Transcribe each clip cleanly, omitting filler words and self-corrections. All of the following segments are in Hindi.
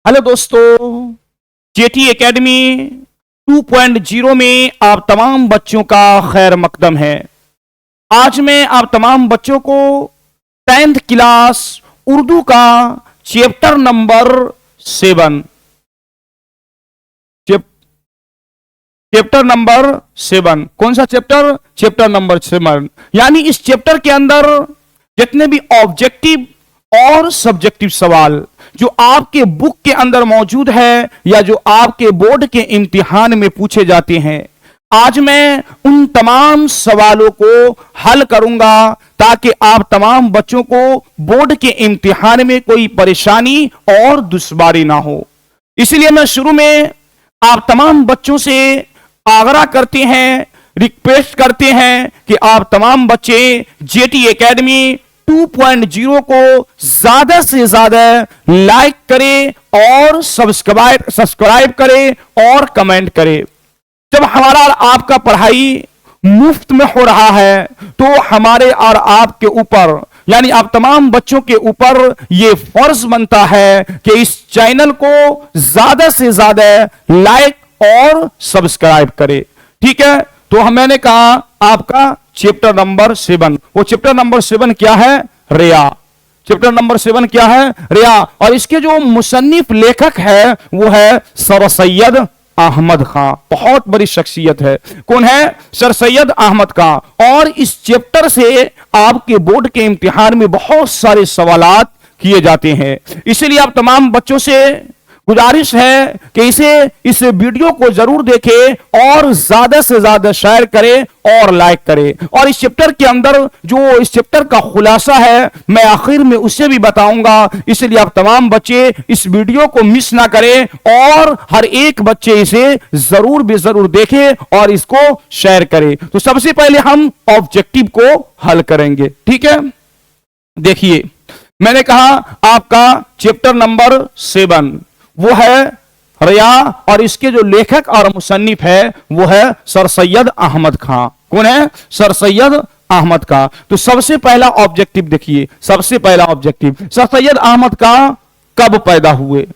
हेलो दोस्तों, जेटी एकेडमी 2.0 में आप तमाम बच्चों का खैर मकदम है। आज मैं आप तमाम बच्चों को 10th क्लास उर्दू का चैप्टर नंबर 7 चैप्टर नंबर 7 कौन सा चैप्टर नंबर 7 यानी इस चैप्टर के अंदर जितने भी ऑब्जेक्टिव और सब्जेक्टिव सवाल जो आपके बुक के अंदर मौजूद है या जो आपके बोर्ड के इम्तिहान में पूछे जाते हैं, आज मैं उन तमाम सवालों को हल करूंगा ताकि आप तमाम बच्चों को बोर्ड के इम्तिहान में कोई परेशानी और दुश्वारी ना हो। इसलिए मैं शुरू में आप तमाम बच्चों से आग्रह करते हैं, रिक्वेस्ट करते हैं कि आप तमाम बच्चे जेटी एकेडमी 2.0 को ज्यादा से ज्यादा लाइक करें और सब्सक्राइब करें और कमेंट करें। जब हमारा और आपका पढ़ाई मुफ्त में हो रहा है तो हमारे और आपके ऊपर यानी आप तमाम बच्चों के ऊपर यह फर्ज बनता है कि इस चैनल को ज्यादा से ज्यादा लाइक और सब्सक्राइब करें। ठीक है, तो मैंने कहा आपका चैप्टर नंबर 7, वो चैप्टर नंबर 7 क्या है? रिया। चैप्टर नंबर 7 क्या है? रिया। और इसके जो मुसन्निफ लेखक है वो है सर सैयद अहमद खां। बहुत बड़ी शख्सियत है। कौन है? सर सैयद अहमद खां। और इस चैप्टर से आपके बोर्ड के इम्तिहान में बहुत सारे सवालात किए जाते हैं। इसलिए आप तमाम बच्चों से गुजारिश है कि इस वीडियो को जरूर देखें और ज्यादा से ज्यादा शेयर करें और लाइक करें। और इस चैप्टर के अंदर जो इस चैप्टर का खुलासा है मैं आखिर में उसे भी बताऊंगा। इसलिए आप तमाम बच्चे इस वीडियो को मिस ना करें और हर एक बच्चे इसे जरूर देखें और इसको शेयर करें। तो सबसे पहले हम ऑब्जेक्टिव को हल करेंगे। ठीक है, देखिए मैंने कहा आपका चैप्टर नंबर 7 वो है रिया और इसके जो लेखक और मुसन्निफ है वो है सर सैयद अहमद खां। कौन है? सर सैयद अहमद खां। तो सबसे पहला ऑब्जेक्टिव देखिए, सबसे पहला ऑब्जेक्टिव, सर सैयद अहमद खां कब पैदा हुए?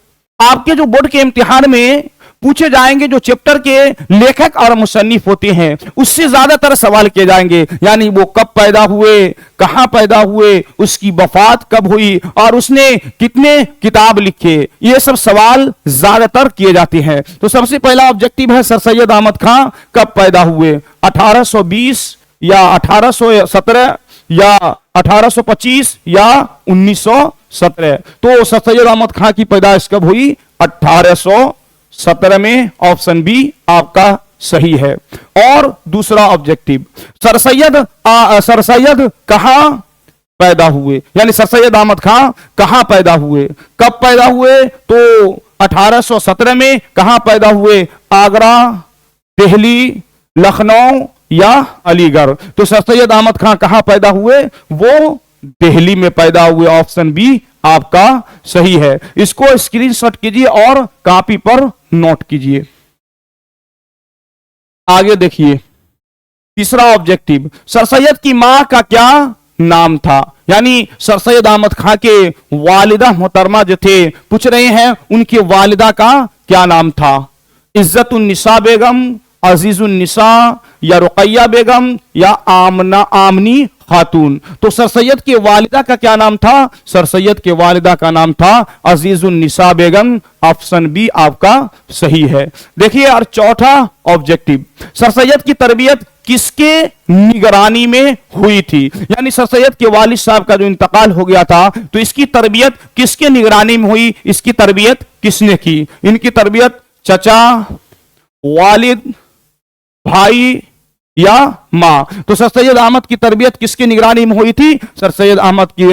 आपके जो बोर्ड के इम्तिहान में पूछे जाएंगे जो चैप्टर के लेखक और मुसन्निफ होते हैं उससे ज्यादातर सवाल किए जाएंगे, यानी वो कब पैदा हुए, कहां पैदा हुए, उसकी वफात कब हुई और उसने कितने किताब लिखे, ये सब सवाल ज्यादातर किए जाते हैं। तो सबसे पहला ऑब्जेक्टिव है सर सैयद अहमद खां कब पैदा हुए? 1820 या 1817 या 1825 या 1917। तो सर सैयद अहमद खां की पैदाइश कब हुई? 1817 में। ऑप्शन बी आपका सही है। और दूसरा ऑब्जेक्टिव, सर सैयद कहां पैदा हुए, यानी सर सैयद अहमद खां कहां पैदा हुए, कब पैदा हुए? तो 1817 में। कहां पैदा हुए? आगरा, दिल्ली, लखनऊ या अलीगढ़। तो सर सैयद अहमद खां कहां पैदा हुए? वो दिल्ली में पैदा हुए। ऑप्शन बी आपका सही है। इसको स्क्रीनशॉट कीजिए और कॉपी पर नोट कीजिए। आगे देखिए तीसरा ऑब्जेक्टिव, सर सैयद की मां का क्या नाम था? यानी सर सैयद अहमद खां के वालिदा मोहतरमा जो थे पूछ रहे हैं उनकी वालिदा का क्या नाम था? इज्जतुन्निसा बेगम, अजीजुन्निसा या रुकैया बेगम या आमनी खातून। तो सर सैयद के वालिदा का क्या नाम था? सर सैयद के वालिदा का नाम था अजीजुन्निसा बेगम। ऑप्शन बी आपका सही है। देखिए और चौथा ऑब्जेक्टिव, सर सैयद की तरबियत किसके निगरानी में हुई थी? यानी सर सैयद के वालिद साहब का जो इंतकाल हो गया था तो इसकी तरबियत किसके निगरानी में हुई? इसकी तरबियत किसने की? इनकी तरबियत चचा, वालिद, भाई या मां। तो सर सैयद अहमद की तरबियत किसकी निगरानी में हुई थी? सर सैयद अहमद की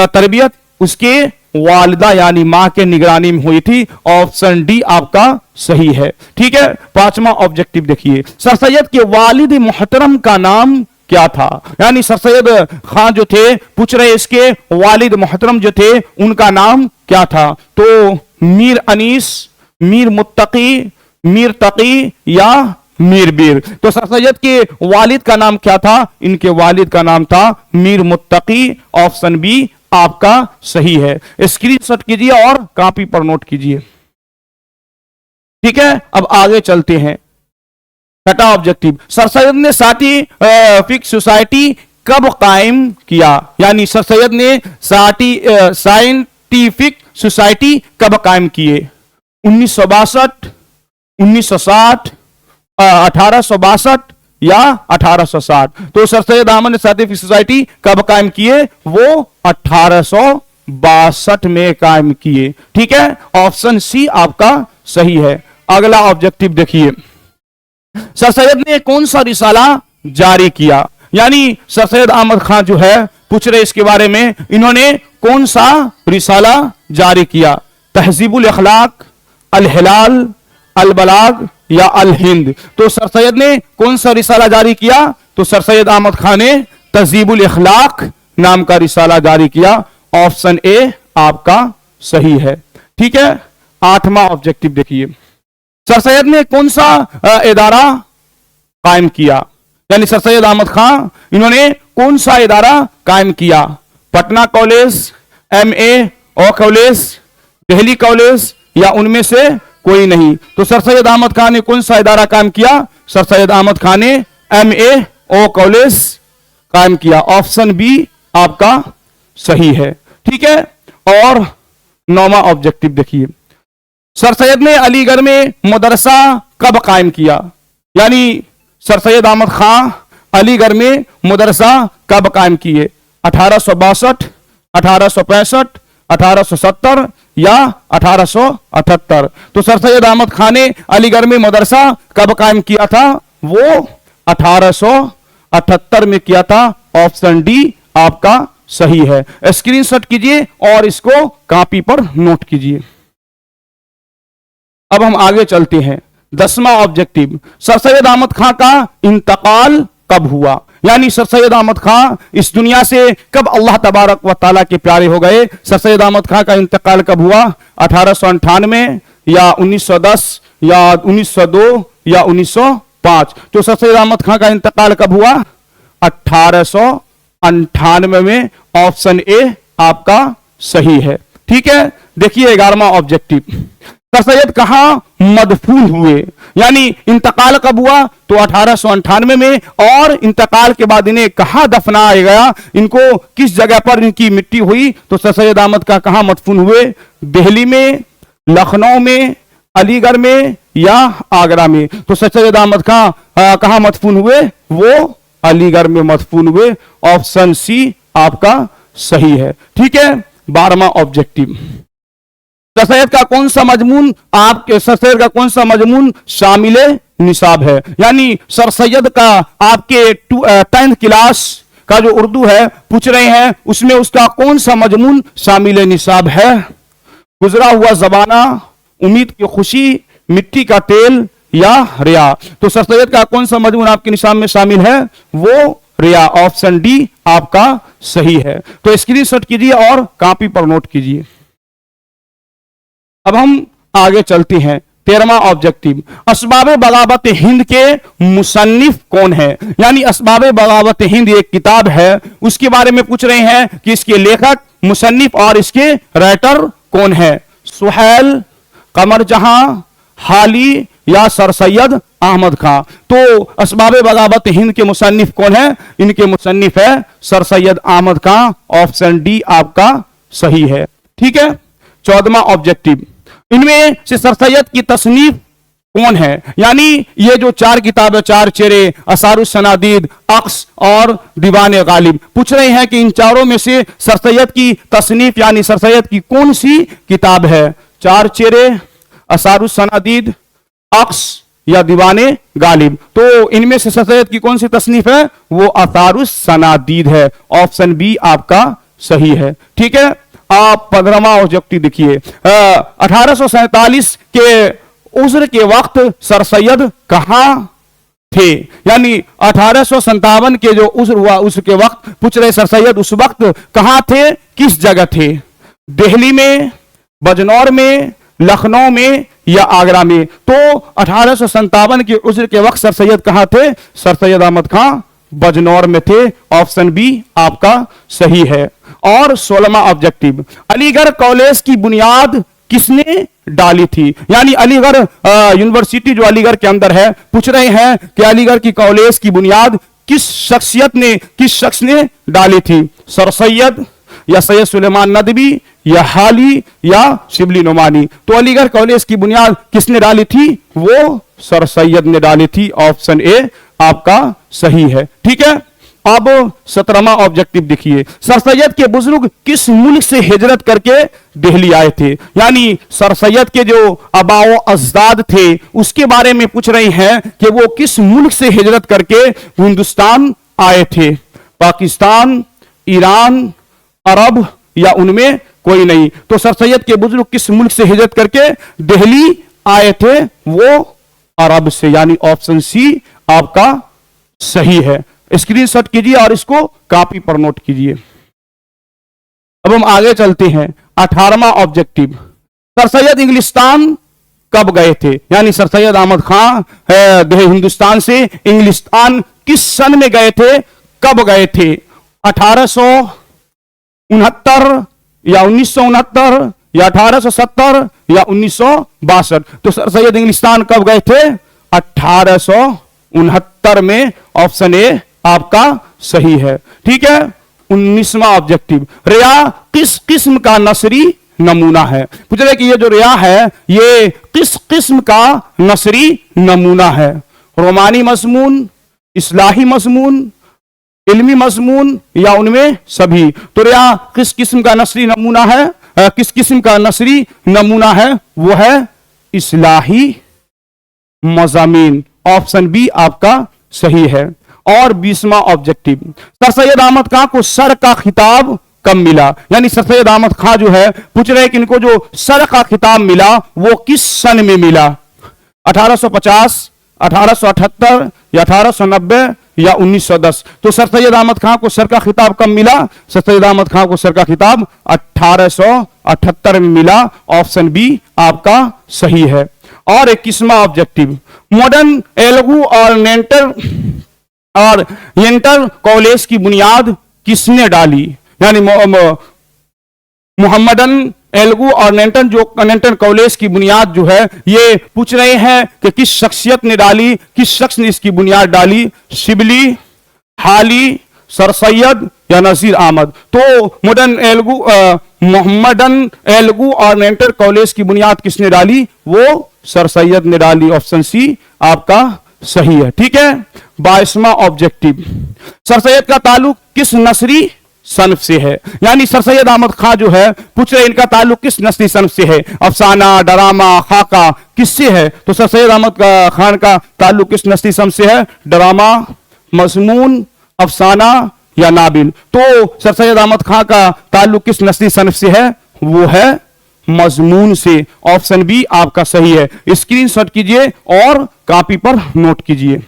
तरबियत उसके वालिदा यानी मां के निगरानी में हुई थी। ऑप्शन डी आपका सही है। ठीक है, पांचवा ऑब्जेक्टिव देखिए, सर सैयद के वालिद मोहतरम का नाम क्या था? यानी सर सैयद खां जो थे पूछ रहे इसके वालिद मोहतरम जो थे उनका नाम क्या था? तो मीर अनीस, मीर मुत्तकी, मीर तकी या मीर बीर। तो सर सैयद के वालिद का नाम क्या था? इनके वालिद का नाम था मीर मुत्तकी। ऑप्शन बी आपका सही है। स्क्रीनशॉट कीजिए और कॉपी पर नोट कीजिए। ठीक है, अब आगे चलते हैं। छठा ऑब्जेक्टिव, सर सैयद ने साइंटिफिक सोसाइटी कब कायम किया? यानी सर सैयद ने साइंटिफिक सोसाइटी कब कायम किए? 1962, 1960, 1862 या 1860? तो सर सैयद अहमद ने साइंटिफिक सोसाइटी कब कायम किए? वो 1862 में कायम किए। ठीक है, ऑप्शन सी आपका सही है। अगला ऑब्जेक्टिव देखिए, सर सैयद ने कौन सा रिसाला जारी किया? यानी सर सैयद अहमद खान जो है पूछ रहे इसके बारे में, इन्होंने कौन सा रिसाला जारी किया? तहजीबुल अखलाक, अल हिलाल, अल बलाग या अल हिंद? तो सर सैयद ने कौन सा रिसाला जारी किया? तो सर सैयद अहमद खान ने तहजीबुल अखलाक नाम का रिसाला जारी किया। ऑप्शन ए आपका सही है। ठीक है, आठवां ऑब्जेक्टिव देखिए, सर सैयद ने कौन सा इदारा कायम किया? यानी सर सैयद अहमद खान इन्होंने कौन सा इदारा कायम किया? Patna college, MA college, Delhi college या उनमें से कोई नहीं? तो सर सैयद अहमद खान ने कौन सा इदारा कायम किया? सर सैयद अहमद खान ने MA कॉलेज कायम किया। ऑप्शन बी आपका सही है। ठीक है, और नौवां ऑब्जेक्टिव देखिए, सर सैयद ने अलीगढ़ में मदरसा कब कायम किया? यानी सर सैयद अहमद खान अलीगढ़ में मदरसा कब कायम किए? 1862, 1865, 1870 या 1878? तो सर सैयद अहमद खान ने अलीगढ़ में मदरसा कब कायम किया था? वो 1878 में किया था। ऑप्शन डी आपका सही है। स्क्रीनशॉट कीजिए और इसको कॉपी पर नोट कीजिए। अब हम आगे चलते हैं। 10वां ऑब्जेक्टिव, सर सैयद अहमद खान का इंतकाल कब हुआ? यानी सर सैयद अहमद खान इस दुनिया से कब अल्लाह तबारक व तआला के प्यारे हो गए? सर सैयद अहमद खान का इंतकाल कब हुआ? 1898 या 1910 या 1902 या 1905? तो सर सैयद अहमद खान का इंतकाल कब हुआ? 1898 में। ऑप्शन ए आपका सही है। ठीक है, देखिए 11वां ऑब्जेक्टिव, सर सैयद कहां मदफून हुए? यानी इंतकाल कब हुआ? तो 1898 में। और इंतकाल के बाद इन्हें कहां दफनाया गया? इनको किस जगह पर इनकी मिट्टी हुई? तो सर सैयद अहमद का कहां मदफून हुए? दिल्ली में, लखनऊ में, अलीगढ़ में या आगरा में? तो सर सैयद अहमद खान कहां मदफून हुए? वो अलीगढ़ में मदफून हुए। ऑप्शन सी आपका सही है। ठीक है, 12वां ऑब्जेक्टिव, सर सैयद का कौन सा मजमून सर सैयद का कौन सा मजमून शामिल निसाब है? यानी सर सैयद का आपके 10th क्लास का जो उर्दू है पूछ रहे हैं, उसमें उसका कौन सा मजमून शामिल निसाब है? गुजरा हुआ जमाना, उम्मीद की खुशी, मिट्टी का तेल या रिया? तो सर सैयद का कौन सा मजमून आपके निसाब में शामिल है? वो रिया। ऑप्शन डी आपका सही है। तो स्क्रीनशॉट कीजिए और कॉपी पर नोट कीजिए। अब हम आगे चलते हैं। 13वां ऑब्जेक्टिव, असबाबे बगावत हिंद के मुसन्निफ कौन है? यानी असबाबे बगावत हिंद एक किताब है, उसके बारे में पूछ रहे हैं कि इसके लेखक, मुसन्निफ और इसके राइटर कौन है? सुहैल, कमर जहां, हाली या सर सैयद अहमद खान? तो असबाबे बगावत हिंद के मुसन्निफ कौन है? इनके मुसन्निफ है sir Syed Ahmad Khan. Option D आपका सही है। ठीक है, 14वां ऑब्जेक्टिव, इनमें से सर सैयद की तसनीफ कौन है? यानी ये जो 4 किताबें, 4 चेहरे, असारुस सनादीद, अक्स और दीवाने गालिब, पूछ रहे हैं कि इन चारों में से सर सैयद की तसनीफ यानी सर सैयद की कौन सी किताब है? 4 चेहरे, असारुस सनादीद, अक्स या दीवाने गालिब? तो इनमें से सर सैयद की कौन सी तसनीफ है? वो असारुस सनादीद है। ऑप्शन बी आपका सही है। ठीक है, आप 15वां ऑब्जेक्टिव देखिए, 1847 के उज्र के वक्त सर सैयद कहां थे? यानी 1857 के जो उज्र हुआ उसके वक्त पूछ रहे सर सैयद उस वक्त कहां थे, किस जगह थे? दिल्ली में, बजनौर में, लखनऊ में या आगरा में? तो 1857 के उज्र के वक्त सर सैयद कहां थे? सर सैयद अहमद खान बजनौर में थे। ऑप्शन बी आपका सही है। और 16वां ऑब्जेक्टिव, अलीगढ़ कॉलेज की बुनियाद किसने डाली थी? यानी अलीगढ़ यूनिवर्सिटी जो अलीगढ़ के अंदर है, पूछ रहे हैं कि अलीगढ़ की कॉलेज की बुनियाद किस शख्स ने डाली थी? सर सैयद या सैयद सुलेमान नदवी या हाली या शिबली नोमानी? तो अलीगढ़ कॉलेज की बुनियाद किसने डाली थी? वो सर सैयद ने डाली थी। ऑप्शन ए आपका सही है। ठीक है, अब 17वां ऑब्जेक्टिव देखिए, सर सैयद के बुजुर्ग किस मुल्क से हिजरत करके दिल्ली आए थे? यानी सर सैयद के जो आबाओ अजदाद थे उसके बारे में पूछ रहे हैं कि वो किस मुल्क से हिजरत करके हिंदुस्तान आए थे? पाकिस्तान, ईरान, अरब या उनमें कोई नहीं? तो सर सैयद के बुजुर्ग किस मुल्क से हिजरत करके दिल्ली आए थे? वो अरब से, यानी ऑप्शन सी आपका सही है। स्क्रीनशॉट कीजिए और इसको कॉपी पर नोट कीजिए। अब हम आगे चलते हैं। 18वां ऑब्जेक्टिव, सर सैयद इंग्लिस्तान कब गए थे? यानी सर सैयद अहमद खां हिंदुस्तान से इंग्लिस्तान किस सन में गए थे? कब गए थे? 1869 या 1969 या 1870 या 1962? तो सर सैयद इंग्लिस्तान कब गए थे? 1869 में। ऑप्शन ए आपका सही है। ठीक है, 19वां ऑब्जेक्टिव, रिया किस किस्म का नसरी नमूना है? पूछ रहे कि ये जो रिया है ये किस किस्म का नसरी नमूना है? रोमानी मजमून, इस्लाही मजमून, इल्मी मजमून या उनमें सभी? तो रिया किस किस्म का नसरी नमूना है? किस किस्म का नसरी नमूना है? वो है इस्लाही मजामीन। ऑप्शन बी आपका सही है। और 20वां ऑब्जेक्टिव, सर सैयद अहमद खां को सर का खिताब कब मिला? यानी सर सैयद अहमद खां जो है, पूछ रहे हैं कि इनको जो सर का खिताब मिला वो किस सन में मिला? 1850, 1878 या 1890 या 1910? तो सर सैयद अहमद खां को सर का खिताब कब मिला? सर सैयद अहमद खां को सर का खिताब 1878 में मिला। ऑप्शन बी आपका सही है। और 21वां ऑब्जेक्टिव, मॉडर्न एल्गू और येंटर कॉलेज की बुनियाद किसने डाली? यानी मोहम्मदन एल्गू और नेंटन कॉलेज की बुनियाद जो है ये पूछ रहे हैं कि किस शख्सियत ने डाली, किस शख्स ने इसकी बुनियाद डाली? शिबली, हाली, सर सैयद या नजीर अहमद? तो मोहम्मदन एल्गू और नेंटर कॉलेज की बुनियाद किसने डाली? वो सर सैयद ने डाली। ऑप्शन सी आपका सही है। ठीक है, 22वां ऑब्जेक्टिव, सर सैयद का ताल्लुक किस नस्री सनफ से है? यानी सर सैयद अहमद खां जो है, पूछ रहे इनका ताल्लुक किस नस्ली सनफ से है? अफसाना, डरामा, खाका, किससे है? तो सर सैयद अहमद खान का ताल्लुक किस नस्ली सनफ से है? डरामा, मजमून, अफसाना या नाबिल? तो सर सैयद अहमद खां का ताल्लुक किस नस्ली सनफ से है? वो है मजमून से। ऑप्शन बी आपका सही है। स्क्रीनशॉट कीजिए और कॉपी पर नोट कीजिए।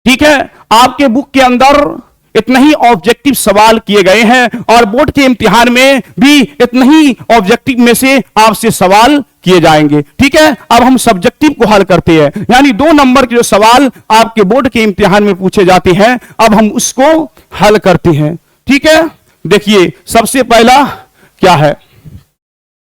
ठीक है, आपके बुक के अंदर इतना ही ऑब्जेक्टिव सवाल किए गए हैं और बोर्ड के इम्तिहान में भी इतना ही ऑब्जेक्टिव में से आपसे सवाल किए जाएंगे। ठीक है, अब हम सब्जेक्टिव को हल करते हैं, यानी 2 नंबर के जो सवाल आपके बोर्ड के इम्तिहान में पूछे जाते हैं, अब हम उसको हल करते हैं। ठीक है, देखिए सबसे पहला क्या है?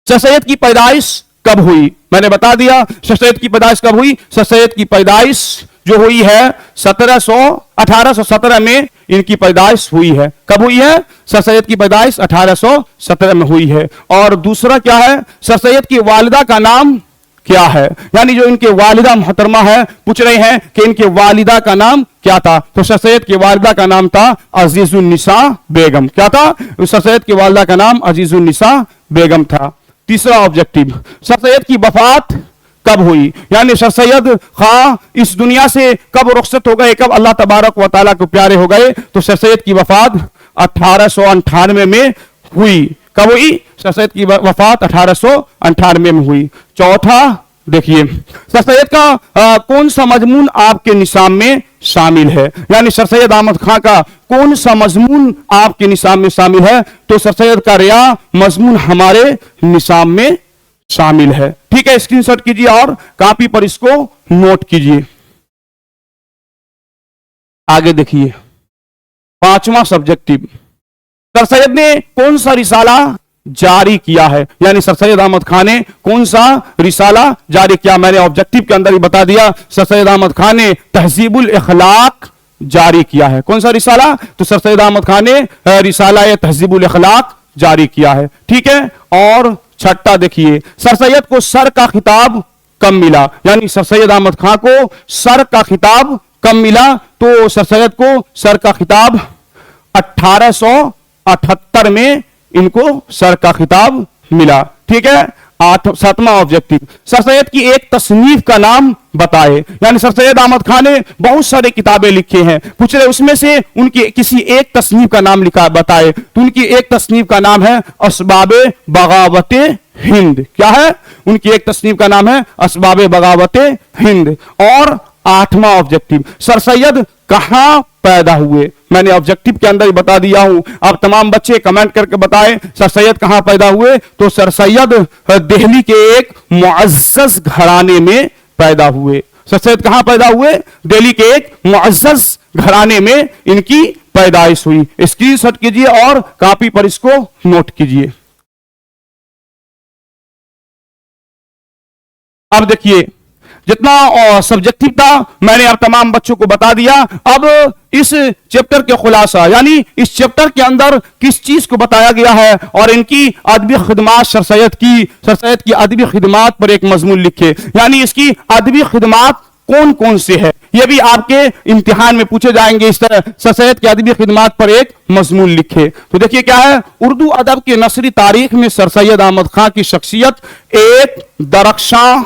सर सैयद की पैदाइश कब हुई? मैंने बता दिया सर सैयद की पैदाइश कब हुई। सर सैयद की पैदाइश जो हुई है 1817 में इनकी पैदाइश हुई है। कब हुई है? सर सैयद की पैदाइश 1817 में हुई है। और दूसरा क्या है? सर सैयद की वालिदा का नाम क्या है? यानी जो इनके वालिदा मोहतरमा है, पूछ रहे हैं कि इनके वालिदा का नाम क्या था? तो सर सैयद की वालिदा का नाम था अजीजुन्निसा बेगम। क्या था? सर सैयद की वालिदा का नाम अजीजुन्निसा बेगम था। तीसरा ऑब्जेक्टिव, सर सैयद की वफात कब हुई? यानी सर सैयद खां इस दुनिया से कब रुखसत हो गए, कब अल्लाह तबारक व तआला को प्यारे हो गए? तो सर सैयद की वफात 1898 में हुई। कब हुई? सर सैयद की वफात 1898 में हुई। चौथा देखिए, सर सैयद का कौन सा मजमून आपके निसाब में शामिल है? यानी सर सैयद अहमद खां का कौन सा मजमून आपके निसाब में शामिल है? तो सर सैयद का रिया मजमून हमारे निसाब में शामिल है। ठीक है, स्क्रीनशॉट कीजिए और कॉपी पर इसको नोट कीजिए। आगे देखिए, 5वां सब्जेक्टिव, सर सैयद ने कौन सा रिसाला जारी किया है, यानी सर सैयद अहमद खान ने कौन सा रिसाला जारी किया। मैंने ऑब्जेक्टिव के अंदर ही बता दिया, सर सैयद अहमद खान ने तहजीबुल इखलाक जारी किया है। कौन सा रिसाला? तो सर सैयद अहमद खान ने रिसाला तहजीबुल इखलाक जारी किया है। ठीक है। और छठा देखिए, सर सैयद को सर का खिताब कब मिला, यानी सर सैयद अहमद खान को सर का खिताब कब मिला? तो सर सैयद को सर का खिताब 1878 में इनको सर का खिताब मिला। ठीक है। सातवां ऑब्जेक्टिव, सर सैयद की एक तसनीफ का नाम बताए, यानी सर सैयद अहमद खान ने बहुत सारे किताबें लिखे हैं, पूछ रहे उसमें से उनकी किसी एक तसनीफ का नाम लिखा बताए। तो उनकी एक तसनीफ का नाम है असबाबे बगावते हिंद। क्या है? उनकी एक तसनीफ का नाम है असबाबे बगावते हिंद। और आठवां ऑब्जेक्टिव, सर सैयद कहां पैदा हुए? मैंने ऑब्जेक्टिव के अंदर ही बता दिया हूं, आप तमाम बच्चे कमेंट करके बताएं सर सैयद कहां पैदा हुए। तो सर सैयद दिल्ली के एक मुअज़्ज़ज़ घराने में पैदा हुए। सर सैयद कहां पैदा हुए? दिल्ली के एक मुअज़्ज़ज़ घराने में इनकी पैदाइश हुई। स्क्रीनशॉट कीजिए और कॉपी पर इसको नोट कीजिए। अब देखिए, जितना सब्जेक्टिव था मैंने अब तमाम बच्चों को बता दिया। अब इस चैप्टर के खुलासा, यानी इस चैप्टर के अंदर किस चीज को बताया गया है और इनकी अदबी खिदमात सर सैयद की अदबी खिदमात पर एक मजमून लिखे, यानी इसकी अदबी खिदमात कौन कौन से है, यह भी आपके इम्तिहान में पूछे जाएंगे। इस तरह सर सैयद की अदबी खिदमात पर एक मजमून लिखे। तो देखिए क्या है, उर्दू अदब की नसरी तारीख में सर सैयद अहमद खान की शख्सियत एक दरख्शां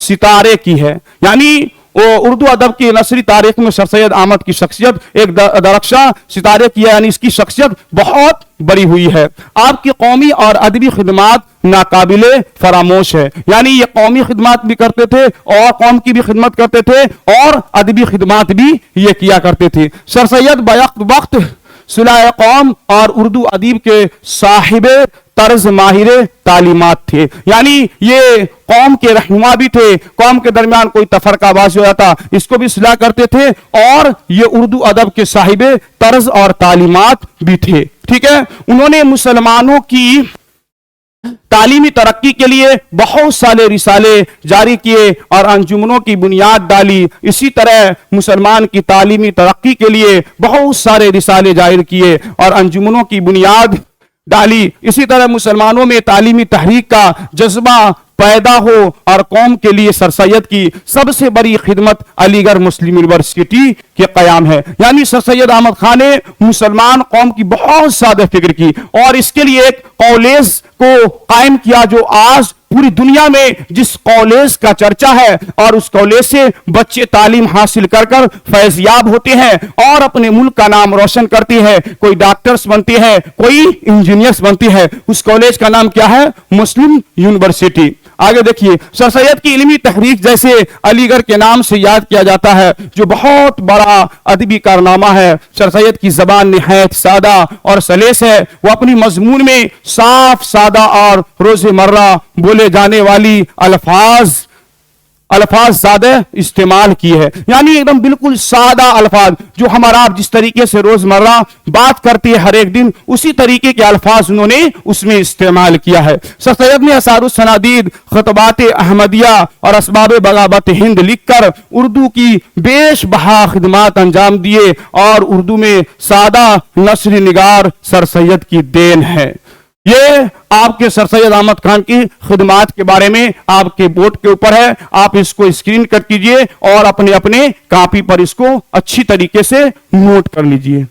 सितारे की है, यानी उर्दू अदब की नसरी तारीख में सर सैयद अहमद की शख्सियत एक दरख्शां सितारे की है, यानी इसकी शख्सियत बहुत बड़ी हुई है। आपकी कौमी और अदबी खिदमात नाकाबिले फरामोश है, यानी ये कौमी खिदमात भी करते थे और कौम की भी खिदमत करते थे और अदबी खिदमात भी ये किया करते थे। सर सैयद बैक वक्त सुलह कौम और उर्दू अदीब के साहिबे तर्ज माहिर तालीमात थे, यानी ये कौम के रहनुमा भी थे। कौम के दरमियान कोई तफरकाबाजी हो जाता इसको भी सुलह करते थे और ये उर्दू अदब के साहिबे तर्ज और तालीमात भी थे। ठीक है। उन्होंने मुसलमानों की तालीमी तरक्की के लिए बहुत सारे रिसाले जारी किए और अंजुमनों की बुनियाद डाली। इसी तरह मुसलमान की तालीमी तरक्की के लिए बहुत सारे रिसाले जारी किए और अंजुमनों की बुनियाद डाली। इसी तरह मुसलमानों में तालीमी तहरीक का जज्बा पैदा हो और कौम के लिए सर सैयद की सबसे बड़ी खिदमत अलीगढ़ मुस्लिम यूनिवर्सिटी के कयाम है, यानी सर सैयद अहमद खान ने मुसलमान कौम की बहुत ज्यादा फिक्र की और इसके लिए एक कॉलेज को कायम किया जो आज पूरी दुनिया में जिस कॉलेज का चर्चा है और उस कॉलेज से बच्चे तालीम हासिल कर कर फैज़याब होते हैं और अपने मुल्क का नाम रोशन करते हैं। कोई डॉक्टर्स बनते हैं, कोई इंजीनियर्स बनते हैं। उस कॉलेज का नाम क्या है? मुस्लिम यूनिवर्सिटी। आगे देखिए, सर सैयद की इल्मी तहरीक जैसे अलीगढ़ के नाम से याद किया जाता है जो बहुत बड़ा अदबी कारनामा है। सर सैयद की जबान निहायत सादा और सलेस है। वो अपनी मजमून में साफ सादा और रोजमर्रा बोले जाने वाली अल्फाज ज्यादा इस्तेमाल की है, यानी एकदम बिल्कुल सादा अल्फाज जो हमारा आप जिस तरीके से रोजमर्रा बात करते हैं हर एक दिन, उसी तरीके के अल्फाज उन्होंने उसमें इस्तेमाल किया है। सर सैयद ने असारुस्सनादीद, खतबात अहमदिया और असबाब बगावत हिंद लिखकर उर्दू की बेशबहा खिदमात अंजाम दिए और उर्दू में सादा नस्र निगार सर सैयद की देन है। ये आपके सर सैयद अहमद खान की खिदमात के बारे में आपके बोर्ड के ऊपर है, आप इसको स्क्रीन कट कीजिए और अपने अपने कॉपी पर इसको अच्छी तरीके से नोट कर लीजिए।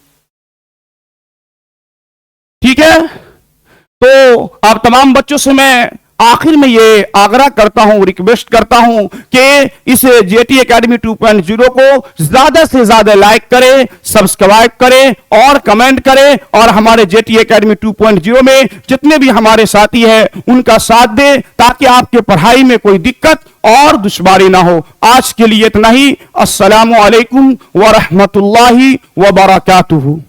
ठीक है। तो आप तमाम बच्चों से मैं आखिर में ये आग्रह करता हूं, रिक्वेस्ट करता हूं कि इस जेटी एकेडमी 2.0 को ज्यादा से ज्यादा लाइक करें, सब्सक्राइब करें और कमेंट करें और हमारे जेटी एकेडमी 2.0 में जितने भी हमारे साथी हैं उनका साथ दें ताकि आपके पढ़ाई में कोई दिक्कत और दुश्वारी ना हो। आज के लिए इतना ही। अस्सलामु अलैकुम व रहमतुल्लाहि व बरकातुहू।